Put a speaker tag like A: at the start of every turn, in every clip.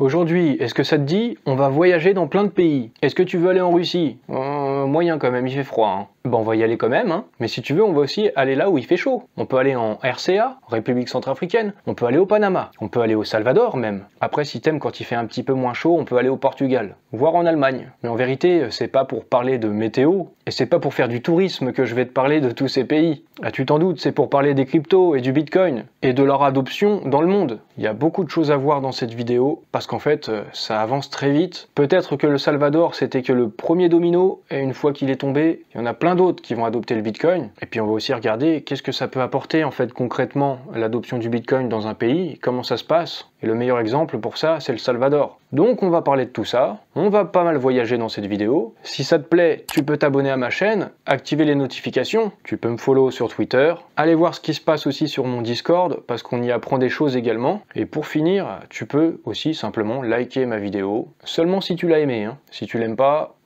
A: Aujourd'hui, est-ce que ça te dit? On va voyager dans plein de pays. Est-ce que tu veux aller en Russie? Moyen quand même, il fait froid. Hein. Bon, on va y aller quand même, hein. Mais si tu veux, on va aussi aller là où il fait chaud. On peut aller en RCA, République centrafricaine, on peut aller au Panama, on peut aller au Salvador même. Après, si t'aimes quand il fait un petit peu moins chaud, on peut aller au Portugal, voire en Allemagne. Mais en vérité, c'est pas pour parler de météo, et c'est pas pour faire du tourisme que je vais te parler de tous ces pays. Ah, tu t'en doutes, c'est pour parler des cryptos et du Bitcoin, et de leur adoption dans le monde. Il y a beaucoup de choses à voir dans cette vidéo, parce qu'en fait, ça avance très vite. Peut-être que le Salvador, c'était que le premier domino, et une fois qu'il est tombé, il y en a plein d'autres qui vont adopter le Bitcoin. Et puis on va aussi regarder qu'est-ce que ça peut apporter en fait concrètement l'adoption du Bitcoin dans un pays, comment ça se passe. Et le meilleur exemple pour ça, c'est le Salvador. Donc on va parler de tout ça, on va pas mal voyager dans cette vidéo. Si ça te plaît, tu peux t'abonner à ma chaîne, activer les notifications, tu peux me follow sur Twitter, aller voir ce qui se passe aussi sur mon Discord, parce qu'on y apprend des choses également. Et pour finir, tu peux aussi simplement liker ma vidéo, seulement si tu l'as aimé. Hein. Si tu l'aimes pas,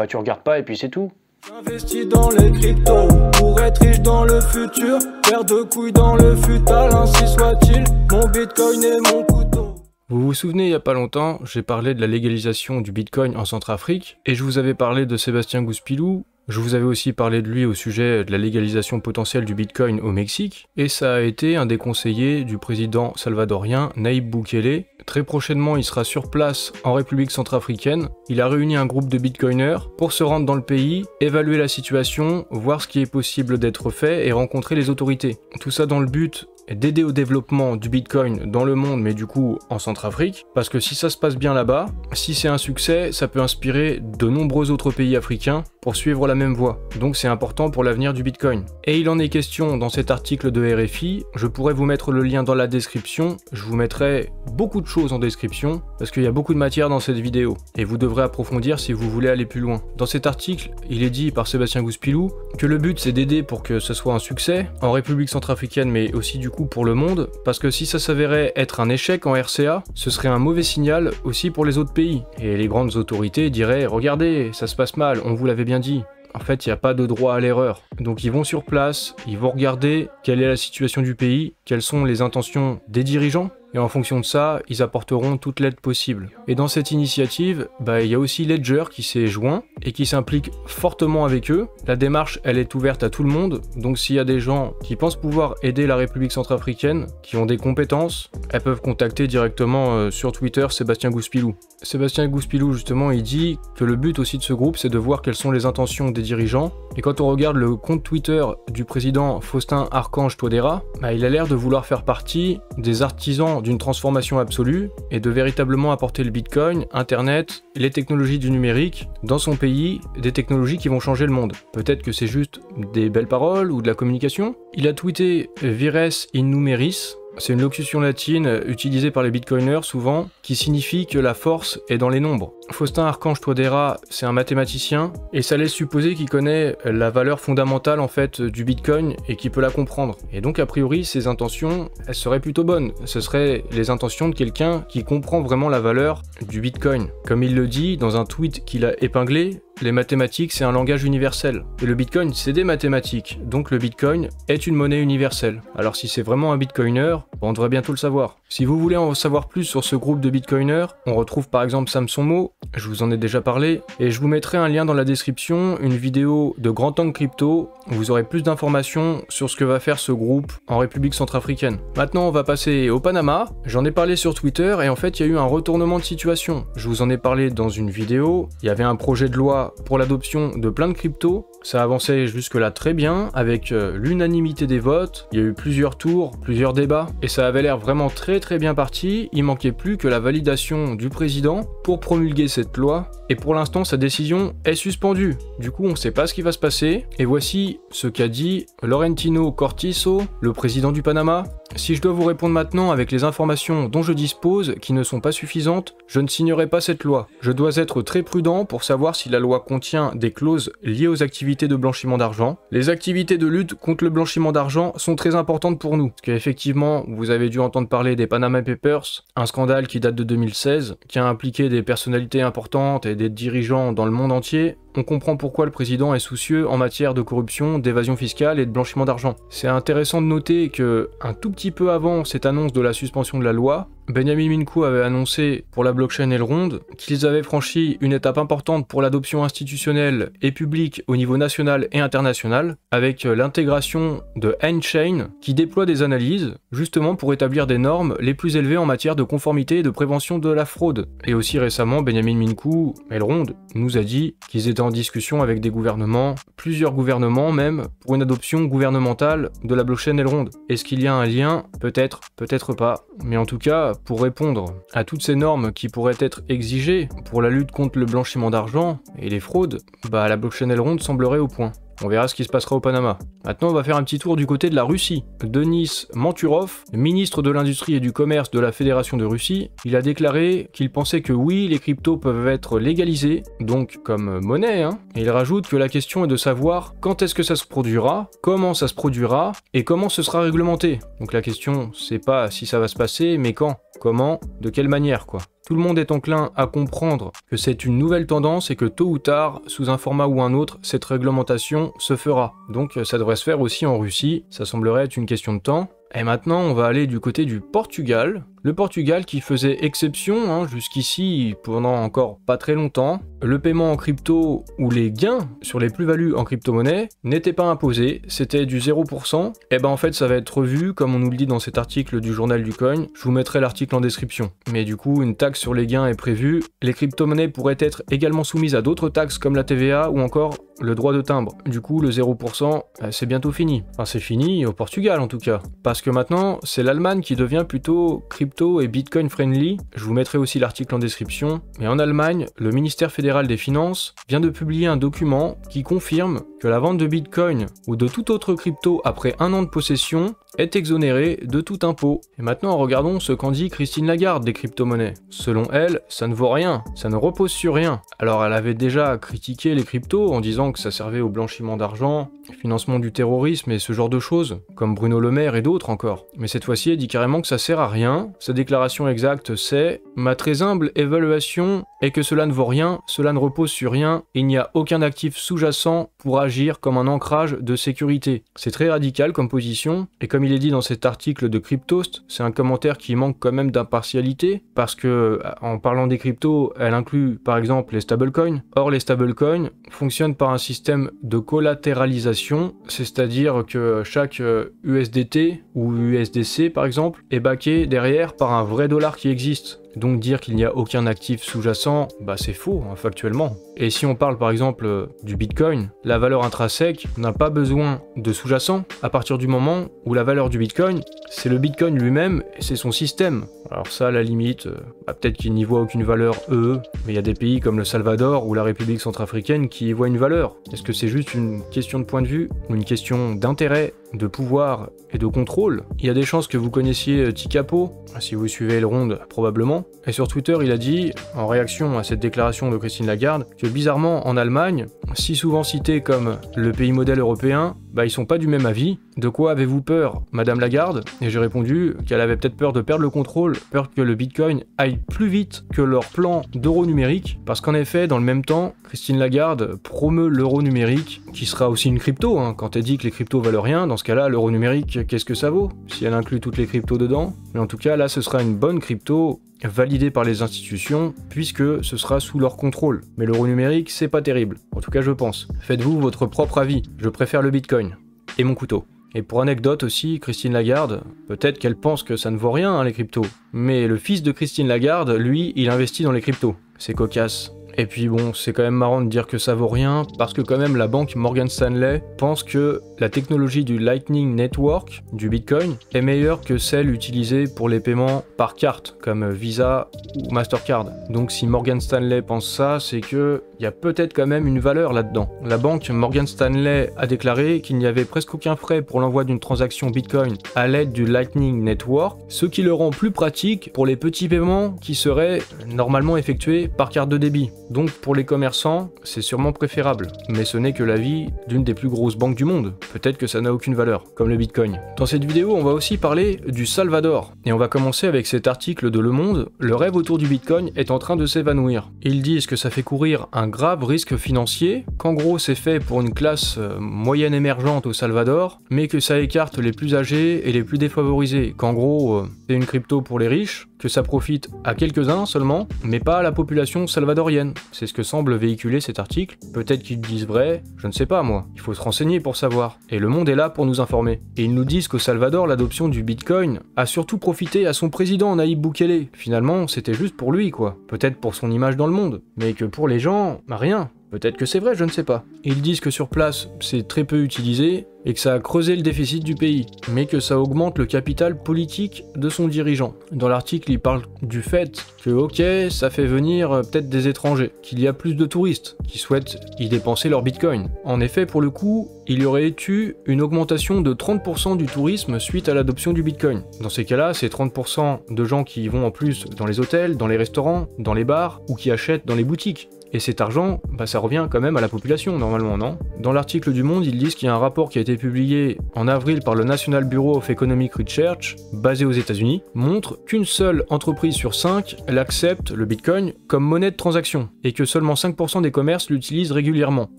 A: tu regardes pas et puis c'est tout.
B: J'investis dans les cryptos pour être riche dans le futur, faire de couilles dans le futal, ainsi soit-il. Mon Bitcoin est mon couteau.
C: Vous vous souvenez, il n'y a pas longtemps, j'ai parlé de la légalisation du Bitcoin en Centrafrique, et je vous avais parlé de Sébastien Gouspilou. Je vous avais aussi parlé de lui au sujet de la légalisation potentielle du Bitcoin au Mexique, et ça a été un des conseillers du président salvadorien Nayib Bukele. Très prochainement, il sera sur place en République centrafricaine. Il a réuni un groupe de bitcoiners pour se rendre dans le pays, évaluer la situation, voir ce qui est possible d'être fait et rencontrer les autorités. Tout ça dans le but d'aider au développement du Bitcoin dans le monde, mais du coup en Centrafrique, parce que si ça se passe bien là-bas, si c'est un succès, ça peut inspirer de nombreux autres pays africains pour suivre la même voie. Donc c'est important pour l'avenir du Bitcoin. Et il en est question dans cet article de RFI, je pourrais vous mettre le lien dans la description, je vous mettrai beaucoup de choses en description, parce qu'il y a beaucoup de matière dans cette vidéo, et vous devrez approfondir si vous voulez aller plus loin. Dans cet article, il est dit par Sébastien Gouspilou que le but c'est d'aider pour que ce soit un succès, en République centrafricaine mais aussi du coup pour le monde, parce que si ça s'avérait être un échec en RCA, ce serait un mauvais signal aussi pour les autres pays. Et les grandes autorités diraient « Regardez, ça se passe mal, on vous l'avait bien dit ». En fait, il n'y a pas de droit à l'erreur. Donc ils vont sur place, ils vont regarder quelle est la situation du pays, quelles sont les intentions des dirigeants, et en fonction de ça, ils apporteront toute l'aide possible. Et dans cette initiative, il y a aussi Ledger qui s'est joint et qui s'implique fortement avec eux. La démarche, elle est ouverte à tout le monde, donc s'il y a des gens qui pensent pouvoir aider la République centrafricaine, qui ont des compétences, elles peuvent contacter directement sur Twitter Sébastien Gouspilou. Sébastien Gouspilou, justement, il dit que le but aussi de ce groupe, c'est de voir quelles sont les intentions des dirigeants. Et quand on regarde le compte Twitter du président Faustin Archange Touadéra, il a l'air de vouloir faire partie des artisans d'une transformation absolue et de véritablement apporter le Bitcoin, Internet, les technologies du numérique dans son pays, des technologies qui vont changer le monde. Peut-être que c'est juste des belles paroles ou de la communication. Il a tweeté « Vires in numeris ». C'est une locution latine utilisée par les bitcoiners souvent, qui signifie que la force est dans les nombres. Faustin Archange Touadéra, c'est un mathématicien, et ça laisse supposer qu'il connaît la valeur fondamentale en fait du bitcoin et qu'il peut la comprendre. Et donc a priori, ses intentions, elles seraient plutôt bonnes. Ce seraient les intentions de quelqu'un qui comprend vraiment la valeur du bitcoin. Comme il le dit dans un tweet qu'il a épinglé, les mathématiques, c'est un langage universel. Et le Bitcoin, c'est des mathématiques. Donc le Bitcoin est une monnaie universelle. Alors si c'est vraiment un Bitcoiner, on devrait bientôt le savoir. Si vous voulez en savoir plus sur ce groupe de Bitcoiners, on retrouve par exemple Samson Mow, je vous en ai déjà parlé, et je vous mettrai un lien dans la description, une vidéo de Grand Angle Crypto, où vous aurez plus d'informations sur ce que va faire ce groupe en République centrafricaine. Maintenant, on va passer au Panama. J'en ai parlé sur Twitter, et en fait, il y a eu un retournement de situation. Je vous en ai parlé dans une vidéo, il y avait un projet de loi pour l'adoption de plein de cryptos, ça avançait jusque-là très bien, avec l'unanimité des votes, il y a eu plusieurs tours, plusieurs débats, et ça avait l'air vraiment très bien parti, il manquait plus que la validation du président pour promulguer cette loi, et pour l'instant sa décision est suspendue. Du coup on sait pas ce qui va se passer, et voici ce qu'a dit Laurentino Cortizo, le président du Panama. Si je dois vous répondre maintenant avec les informations dont je dispose, qui ne sont pas suffisantes, je ne signerai pas cette loi. Je dois être très prudent pour savoir si la loi contient des clauses liées aux activités de blanchiment d'argent. Les activités de lutte contre le blanchiment d'argent sont très importantes pour nous, parce qu'effectivement, vous avez dû entendre parler des Panama Papers, un scandale qui date de 2016, qui a impliqué des personnalités importantes et des dirigeants dans le monde entier. On comprend pourquoi le président est soucieux en matière de corruption, d'évasion fiscale et de blanchiment d'argent. C'est intéressant de noter que, un tout petit peu avant cette annonce de la suspension de la loi, Benjamin Minkou avait annoncé pour la blockchain Elrond qu'ils avaient franchi une étape importante pour l'adoption institutionnelle et publique au niveau national et international, avec l'intégration de N-Chain qui déploie des analyses justement pour établir des normes les plus élevées en matière de conformité et de prévention de la fraude. Et aussi récemment, Benjamin Minkou, Elrond, nous a dit qu'ils étaient en discussion avec des gouvernements, plusieurs gouvernements même, pour une adoption gouvernementale de la blockchain Elrond. Est-ce qu'il y a un lien? Peut-être, peut-être pas. Mais en tout cas, pour répondre à toutes ces normes qui pourraient être exigées pour la lutte contre le blanchiment d'argent et les fraudes, bah la blockchain Elrond semblerait au point. On verra ce qui se passera au Panama. Maintenant, on va faire un petit tour du côté de la Russie. Denis Manturov, ministre de l'Industrie et du Commerce de la Fédération de Russie, il a déclaré qu'il pensait que oui, les cryptos peuvent être légalisés, donc comme monnaie, Et il rajoute que la question est de savoir quand est-ce que ça se produira, comment ça se produira, et comment ce sera réglementé. Donc la question, c'est pas si ça va se passer, mais quand, comment, de quelle manière, quoi. Tout le monde est enclin à comprendre que c'est une nouvelle tendance et que tôt ou tard, sous un format ou un autre, cette réglementation se fera. Donc ça devrait se faire aussi en Russie, ça semblerait être une question de temps. Et maintenant, on va aller du côté du Portugal. Le Portugal qui faisait exception jusqu'ici pendant encore pas très longtemps. Le paiement en crypto ou les gains sur les plus-values en crypto-monnaie n'étaient pas imposés, c'était du 0%. Et ben en fait, ça va être revu, comme on nous le dit dans cet article du journal du coin. Je vous mettrai l'article en description. Mais du coup, une taxe sur les gains est prévue. Les crypto-monnaies pourraient être également soumises à d'autres taxes comme la TVA ou encore le droit de timbre. Du coup, le 0%, c'est bientôt fini. Enfin, c'est fini au Portugal en tout cas. Parce que maintenant, c'est l'Allemagne qui devient plutôt crypto et bitcoin friendly. Je vous mettrai aussi l'article en description. Mais en Allemagne, le ministère fédéral des Finances vient de publier un document qui confirme que la vente de bitcoin ou de toute autre crypto après un an de possession est exonérée de tout impôt. Et maintenant, regardons ce qu'en dit Christine Lagarde des crypto-monnaies. Selon elle, ça ne vaut rien, ça ne repose sur rien. Alors elle avait déjà critiqué les cryptos en disant que ça servait au blanchiment d'argent, financement du terrorisme et ce genre de choses, comme Bruno Le Maire et d'autres encore. Mais cette fois-ci, elle dit carrément que ça sert à rien. Sa déclaration exacte, c'est « Ma très humble évaluation est que cela ne vaut rien, cela ne repose sur rien, il n'y a aucun actif sous-jacent pour agir comme un ancrage de sécurité. » C'est très radical comme position, et comme il est dit dans cet article de Cryptost, c'est un commentaire qui manque quand même d'impartialité, parce que en parlant des cryptos, elle inclut par exemple les stablecoins. Or les stablecoins fonctionnent par un système de collatéralisation, c'est-à-dire que chaque USDT ou USDC par exemple est backé derrière par un vrai dollar qui existe. Donc dire qu'il n'y a aucun actif sous-jacent, bah c'est faux, factuellement. Et si on parle par exemple du Bitcoin, la valeur intrinsèque n'a pas besoin de sous-jacent à partir du moment où la valeur du Bitcoin, c'est le Bitcoin lui-même et c'est son système. Alors ça, à la limite, peut-être qu'il n'y voit aucune valeur mais il y a des pays comme le Salvador ou la République centrafricaine qui y voient une valeur. Est-ce que c'est juste une question de point de vue ou une question d'intérêt, de pouvoir et de contrôle? Il y a des chances que vous connaissiez Tikapo, si vous suivez Elrond probablement. Et sur Twitter, il a dit, en réaction à cette déclaration de Christine Lagarde, que bizarrement en Allemagne, si souvent cité comme le pays modèle européen, bah ils sont pas du même avis. De quoi avez-vous peur, Madame Lagarde? Et j'ai répondu qu'elle avait peut-être peur de perdre le contrôle, peur que le Bitcoin aille plus vite que leur plan d'euro numérique, parce qu'en effet, dans le même temps, Christine Lagarde promeut l'euro numérique, qui sera aussi une crypto, quand elle dit que les cryptos valent rien, dans ce cas-là, l'euro numérique, qu'est-ce que ça vaut, si elle inclut toutes les cryptos dedans? Mais en tout cas, là, ce sera une bonne crypto, validée par les institutions, puisque ce sera sous leur contrôle. Mais l'euro numérique, c'est pas terrible. En tout cas, je pense. Faites-vous votre propre avis. Je préfère le Bitcoin. Et mon couteau. Et pour anecdote aussi, Christine Lagarde, peut-être qu'elle pense que ça ne vaut rien, les cryptos. Mais le fils de Christine Lagarde, lui, il investit dans les cryptos. C'est cocasse. Et puis bon, c'est quand même marrant de dire que ça vaut rien, parce que quand même la banque Morgan Stanley pense que la technologie du Lightning Network, du Bitcoin, est meilleure que celle utilisée pour les paiements par carte, comme Visa ou Mastercard. Donc si Morgan Stanley pense ça, c'est que il y a peut-être quand même une valeur là-dedans. La banque Morgan Stanley a déclaré qu'il n'y avait presque aucun frais pour l'envoi d'une transaction Bitcoin à l'aide du Lightning Network, ce qui le rend plus pratique pour les petits paiements qui seraient normalement effectués par carte de débit. Donc pour les commerçants, c'est sûrement préférable, mais ce n'est que l'avis d'une des plus grosses banques du monde. Peut-être que ça n'a aucune valeur, comme le Bitcoin. Dans cette vidéo, on va aussi parler du Salvador. Et on va commencer avec cet article de Le Monde. Le rêve autour du Bitcoin est en train de s'évanouir. Ils disent que ça fait courir un grave risque financier, qu'en gros c'est fait pour une classe moyenne émergente au Salvador, mais que ça écarte les plus âgés et les plus défavorisés. Qu'en gros, c'est une crypto pour les riches, que ça profite à quelques-uns seulement, mais pas à la population salvadorienne. C'est ce que semble véhiculer cet article. Peut-être qu'ils disent vrai, je ne sais pas moi. Il faut se renseigner pour savoir. Et Le Monde est là pour nous informer. Et ils nous disent qu'au Salvador, l'adoption du Bitcoin a surtout profité à son président Nayib Bukele. Finalement, c'était juste pour lui quoi. Peut-être pour son image dans le monde. Mais que pour les gens, rien. Peut-être que c'est vrai, je ne sais pas. Ils disent que sur place, c'est très peu utilisé et que ça a creusé le déficit du pays, mais que ça augmente le capital politique de son dirigeant. Dans l'article, il parle du fait que, ok, ça fait venir peut-être des étrangers, qu'il y a plus de touristes qui souhaitent y dépenser leur bitcoin. En effet, pour le coup, il y aurait eu une augmentation de 30% du tourisme suite à l'adoption du bitcoin. Dans ces cas-là, c'est 30% de gens qui y vont en plus dans les hôtels, dans les restaurants, dans les bars ou qui achètent dans les boutiques. Et cet argent, ça revient quand même à la population, normalement, non? Dans l'article du Monde, ils disent qu'il y a un rapport qui a été publié en avril par le National Bureau of Economic Research, basé aux États-Unis, montre qu'une seule entreprise sur 5, elle accepte le Bitcoin comme monnaie de transaction, et que seulement 5% des commerces l'utilisent régulièrement.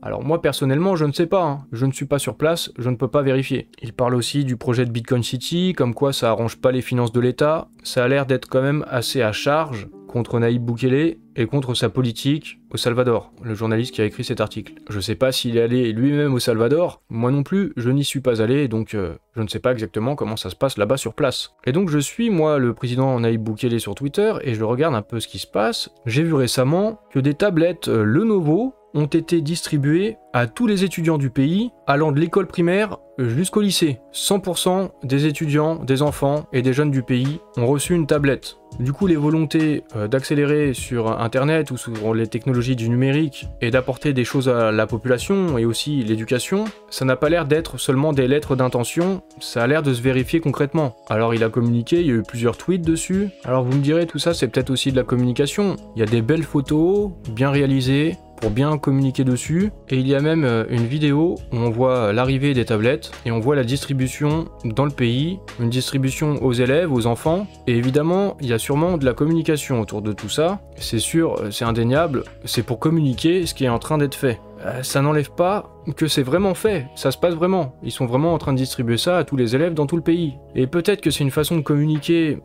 C: Alors moi, personnellement, je ne sais pas, je ne suis pas sur place, je ne peux pas vérifier. Il parle aussi du projet de Bitcoin City, comme quoi ça arrange pas les finances de l'État, ça a l'air d'être quand même assez à charge contre Nayib Bukele et contre sa politique au Salvador, le journaliste qui a écrit cet article. Je sais pas s'il est allé lui-même au Salvador, moi non plus, je n'y suis pas allé, donc je ne sais pas exactement comment ça se passe là-bas sur place. Et donc je suis, moi, le président Nayib Bukele sur Twitter, et je regarde un peu ce qui se passe. J'ai vu récemment que des tablettes Lenovo ont été distribuées à tous les étudiants du pays, allant de l'école primaire jusqu'au lycée. 100% des étudiants, des enfants et des jeunes du pays ont reçu une tablette. Du coup, les volontés d'accélérer sur Internet ou sur les technologies du numérique et d'apporter des choses à la population et aussi l'éducation, ça n'a pas l'air d'être seulement des lettres d'intention, ça a l'air de se vérifier concrètement. Alors il a communiqué, il y a eu plusieurs tweets dessus. Alors vous me direz, tout ça c'est peut-être aussi de la communication. Il y a des belles photos, bien réalisées, pour bien communiquer dessus, et il y a même une vidéo où on voit l'arrivée des tablettes et on voit la distribution dans le pays, une distribution aux élèves, aux enfants, et évidemment il y a sûrement de la communication autour de tout ça, c'est sûr, c'est indéniable, c'est pour communiquer ce qui est en train d'être fait. Ça n'enlève pas que c'est vraiment fait, ça se passe vraiment. Ils sont vraiment en train de distribuer ça à tous les élèves dans tout le pays. Et peut-être que c'est une façon de communiquer,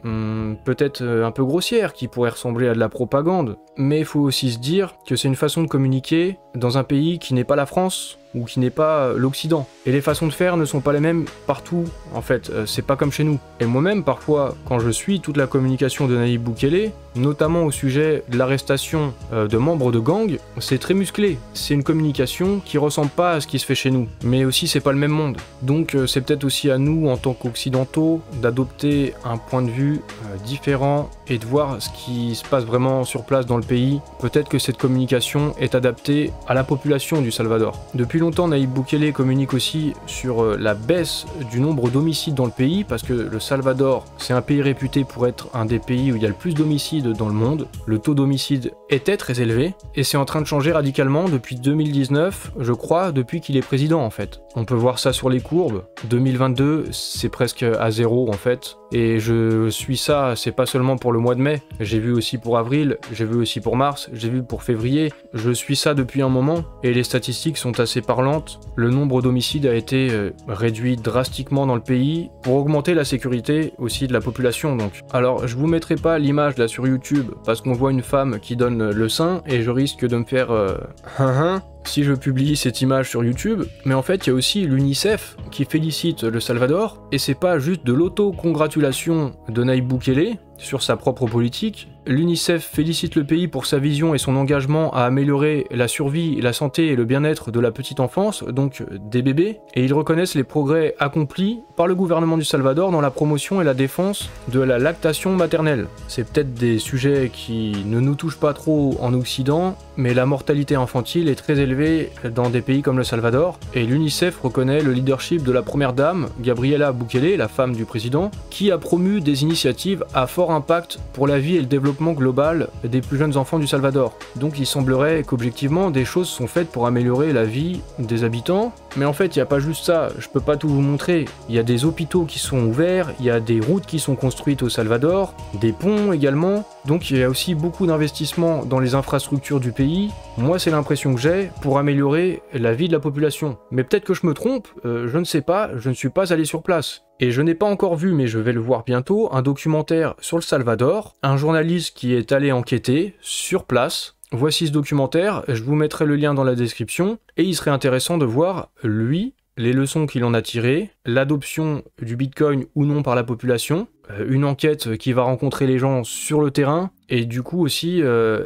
C: peut-être un peu grossière, qui pourrait ressembler à de la propagande, mais il faut aussi se dire que c'est une façon de communiquer dans un pays qui n'est pas la France, ou qui n'est pas l'Occident. Et les façons de faire ne sont pas les mêmes partout, en fait, c'est pas comme chez nous. Et moi-même, parfois, quand je suis toute la communication de Nayib Bukele, notamment au sujet de l'arrestation de membres de gangs, c'est très musclé. C'est une communication qui ressemble pas à ce qui se fait chez nous. Mais aussi, c'est pas le même monde. Donc c'est peut-être aussi à nous, en tant qu'occidentaux, d'adopter un point de vue différent et de voir ce qui se passe vraiment sur place dans le pays. Peut-être que cette communication est adaptée à la population du Salvador. Depuis longtemps, Nayib Bukele communique aussi sur la baisse du nombre d'homicides dans le pays, parce que le Salvador, c'est un pays réputé pour être un des pays où il y a le plus d'homicides dans le monde. Le taux d'homicide était très élevé, et c'est en train de changer radicalement depuis 2019, je crois, depuis qu'il est président en fait. On peut voir ça sur les courbes. 2022, c'est presque à zéro en fait. Et je suis ça, c'est pas seulement pour le mois de mai, j'ai vu aussi pour avril, j'ai vu aussi pour mars, j'ai vu pour février, je suis ça depuis un moment, et les statistiques sont assez parlantes. Le nombre d'homicides a été réduit drastiquement dans le pays, pour augmenter la sécurité aussi de la population donc. Alors je vous mettrai pas l'image là sur YouTube, parce qu'on voit une femme qui donne le sein, et je risque de me faire si je publie cette image sur YouTube, mais en fait il y a aussi l'UNICEF qui félicite le Salvador, et c'est pas juste de l'auto-congratulation de Nayib Bukele sur sa propre politique. L'UNICEF félicite le pays pour sa vision et son engagement à améliorer la survie, la santé et le bien-être de la petite enfance, donc des bébés, et ils reconnaissent les progrès accomplis par le gouvernement du Salvador dans la promotion et la défense de la lactation maternelle. C'est peut-être des sujets qui ne nous touchent pas trop en Occident, mais la mortalité infantile est très élevée dans des pays comme le Salvador, et l'UNICEF reconnaît le leadership de la première dame, Gabriela Bukele, la femme du président, qui a promu des initiatives à fort impact pour la vie et le développement développement global des plus jeunes enfants du Salvador. Donc il semblerait qu'objectivement des choses sont faites pour améliorer la vie des habitants, mais en fait il n'y a pas juste ça, je peux pas tout vous montrer. Il y a des hôpitaux qui sont ouverts, il y a des routes qui sont construites au Salvador, des ponts également, donc il y a aussi beaucoup d'investissements dans les infrastructures du pays. Moi c'est l'impression que j'ai pour améliorer la vie de la population. Mais peut-être que je me trompe, je ne sais pas, je ne suis pas allé sur place. Et je n'ai pas encore vu, mais je vais le voir bientôt, un documentaire sur le Salvador, un journaliste qui est allé enquêter sur place. Voici ce documentaire, je vous mettrai le lien dans la description, et il serait intéressant de voir, lui, les leçons qu'il en a tirées, l'adoption du Bitcoin ou non par la population, une enquête qui va rencontrer les gens sur le terrain, et du coup aussi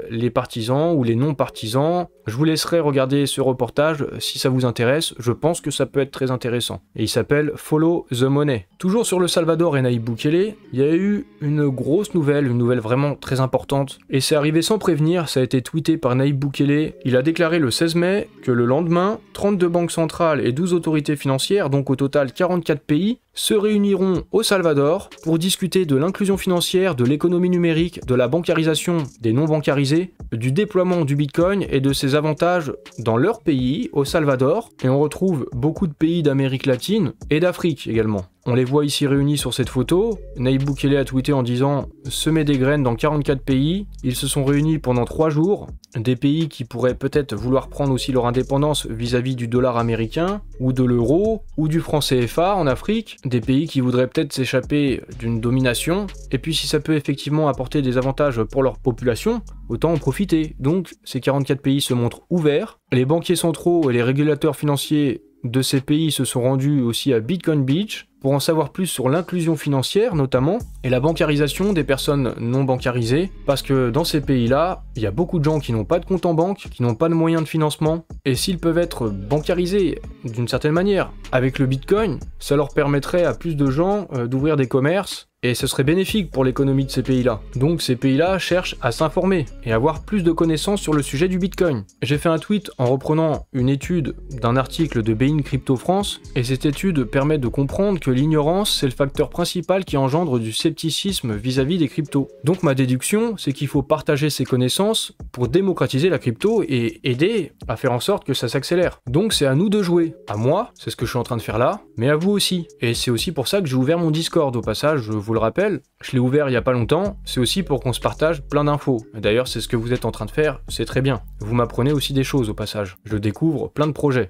C: les partisans ou les non-partisans. Je vous laisserai regarder ce reportage si ça vous intéresse, je pense que ça peut être très intéressant. Et il s'appelle Follow the Money. Toujours sur le Salvador et Nayib Bukele, il y a eu une grosse nouvelle, une nouvelle vraiment très importante. Et c'est arrivé sans prévenir, ça a été tweeté par Nayib Bukele. Il a déclaré le 16 mai que le lendemain, 32 banques centrales et 12 autorités financières, donc au total 44 pays, se réuniront au Salvador pour discuter de l'inclusion financière, de l'économie numérique, de la bancarisation des non-bancarisés, du déploiement du Bitcoin et de ses avantages dans leur pays, au Salvador. Et on retrouve beaucoup de pays d'Amérique latine et d'Afrique également. On les voit ici réunis sur cette photo. Nayib Bukele a tweeté en disant « Semer des graines dans 44 pays ». Ils se sont réunis pendant 3 jours. Des pays qui pourraient peut-être vouloir prendre aussi leur indépendance vis-à-vis du dollar américain, ou de l'euro, ou du franc CFA en Afrique. Des pays qui voudraient peut-être s'échapper d'une domination. Et puis si ça peut effectivement apporter des avantages pour leur population, autant en profiter. Donc ces 44 pays se montrent ouverts. Les banquiers centraux et les régulateurs financiers de ces pays se sont rendus aussi à Bitcoin Beach pour en savoir plus sur l'inclusion financière notamment et la bancarisation des personnes non bancarisées, parce que dans ces pays-là, il y a beaucoup de gens qui n'ont pas de compte en banque, qui n'ont pas de moyens de financement, et s'ils peuvent être bancarisés d'une certaine manière avec le Bitcoin, ça leur permettrait à plus de gens d'ouvrir des commerces, et ce serait bénéfique pour l'économie de ces pays-là. Donc ces pays-là cherchent à s'informer et avoir plus de connaissances sur le sujet du Bitcoin. J'ai fait un tweet en reprenant une étude d'un article de Bein Crypto France, et cette étude permet de comprendre que l'ignorance, c'est le facteur principal qui engendre du scepticisme vis-à-vis des cryptos. Donc ma déduction, c'est qu'il faut partager ces connaissances pour démocratiser la crypto et aider à faire en sorte que ça s'accélère. Donc c'est à nous de jouer. À moi, c'est ce que je suis en train de faire là, mais à vous aussi. Et c'est aussi pour ça que j'ai ouvert mon Discord au passage, je vous le rappelle, je l'ai ouvert il y a pas longtemps, c'est aussi pour qu'on se partage plein d'infos. D'ailleurs, c'est ce que vous êtes en train de faire, c'est très bien. Vous m'apprenez aussi des choses au passage. Je découvre plein de projets.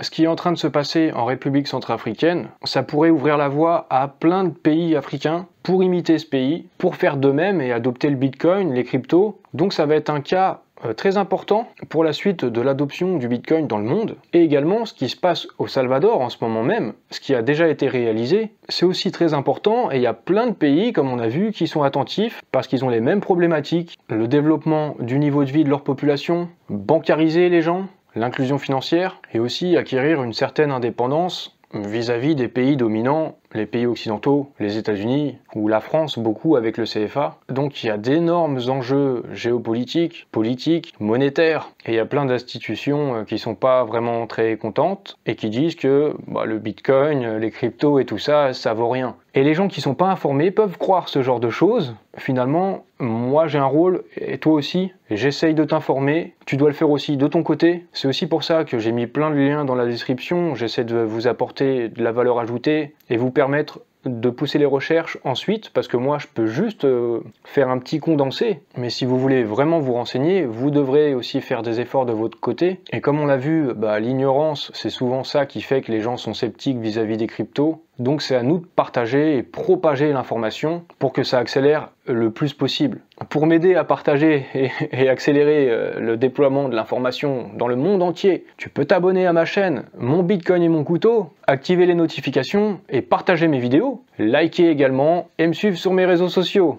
A: Ce qui est en train de se passer en République centrafricaine, ça pourrait ouvrir la voie à plein de pays africains pour imiter ce pays, pour faire de même et adopter le Bitcoin, les cryptos. Donc ça va être un cas très important pour la suite de l'adoption du Bitcoin dans le monde. Et également, ce qui se passe au Salvador en ce moment même, ce qui a déjà été réalisé, c'est aussi très important et il y a plein de pays, comme on a vu, qui sont attentifs parce qu'ils ont les mêmes problématiques. Le développement du niveau de vie de leur population, bancariser les gens, l'inclusion financière et aussi acquérir une certaine indépendance vis-à-vis des pays dominants, les pays occidentaux, les États-Unis ou la France, beaucoup avec le CFA. Donc il y a d'énormes enjeux géopolitiques, politiques, monétaires, et il y a plein d'institutions qui sont pas vraiment très contentes et qui disent que le Bitcoin, les cryptos et tout ça, ça vaut rien. Et les gens qui sont pas informés peuvent croire ce genre de choses. Finalement, moi j'ai un rôle, et toi aussi, j'essaye de t'informer, tu dois le faire aussi de ton côté. C'est aussi pour ça que j'ai mis plein de liens dans la description, j'essaie de vous apporter de la valeur ajoutée et vous permettre de pousser les recherches ensuite, parce que moi je peux juste faire un petit condensé, mais si vous voulez vraiment vous renseigner, vous devrez aussi faire des efforts de votre côté, et comme on l'a vu, l'ignorance c'est souvent ça qui fait que les gens sont sceptiques vis-à-vis des cryptos, donc c'est à nous de partager et propager l'information pour que ça accélère le plus possible. Pour m'aider à partager et accélérer le déploiement de l'information dans le monde entier, tu peux t'abonner à ma chaîne Mon Bitcoin et mon couteau, activer les notifications et partager mes vidéos, liker également et me suivre sur mes réseaux sociaux.